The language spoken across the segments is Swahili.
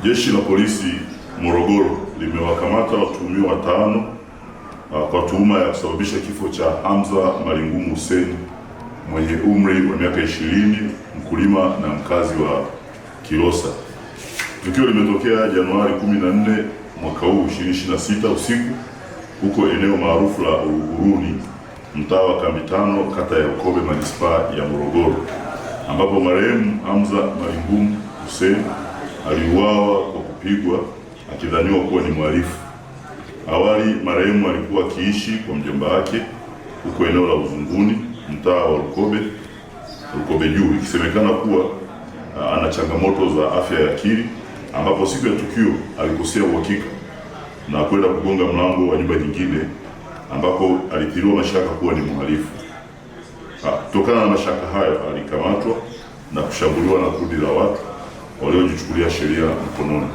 Jeshi la Polisi Morogoro limewakamata watuhumiwa 5 kwa tuhuma ya kusababisha kifo cha Hamza Malingumu Hussein mwenye umri wa miaka 20, mkulima na mkazi wa Kilosa. Tukio limetokea Januari 14 mwaka huu 2026 usiku huko eneo maarufu la Uhuruni, mtaa wa Kambi Tano, kata ya Ukobe, manispaa ya Morogoro, ambapo marehemu Hamza Malingumu Hussein aliuawa kwa kupigwa akidhaniwa kuwa ni mhalifu. Awali marehemu alikuwa akiishi kwa mjomba wake huko eneo la Uzunguni, mtaa wa Lukobe Juu, ikisemekana kuwa ana changamoto za afya ya akili, ambapo siku ya tukio alikosea uhakika na kwenda kugonga mlango wa nyumba nyingine ambapo alitiliwa mashaka kuwa ni mhalifu. Kutokana na mashaka hayo alikamatwa na kushambuliwa na kundi la watu waliojichukulia sheria mkononi.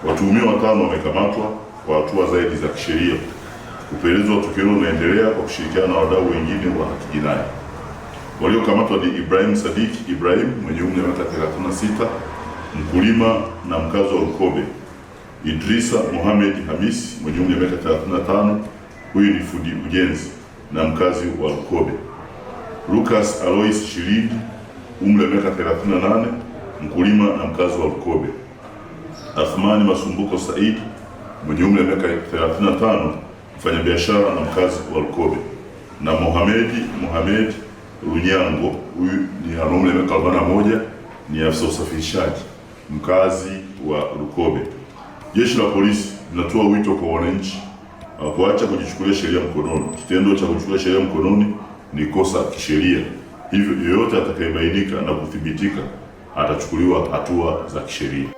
Watuhumiwa 5 wamekamatwa kwa hatua zaidi za kisheria. Upelelezi wa tukio unaendelea kwa kushirikiana na wadau wengine wa haki jinai. Waliokamatwa ni Ibrahim Sadik Ibrahim mwenye umri wa miaka 36, mkulima na mkazi wa Lukobe; Idrisa Mohamed Hamis mwenye umri wa miaka 35, huyu ni fundi ujenzi na mkazi wa Lukobe; Lucas Alois Shirindi, umri wa miaka 38, mkulima na mkazi wa Lukobe; Athmani Masumbuko Said mwenye umri wa miaka 35, mfanyabiashara na mkazi wa Lukobe; na Mohamed Runyango, huyu ni ana umri wa miaka 41, ni afisa usafirishaji, mkazi wa Lukobe. Jeshi la Polisi linatoa wito kwa wananchi kuacha kujichukulia sheria mkononi. Kitendo cha kuchukulia sheria mkononi ni kosa kisheria, hivyo yeyote atakayebainika na kuthibitika atachukuliwa hatua za kisheria.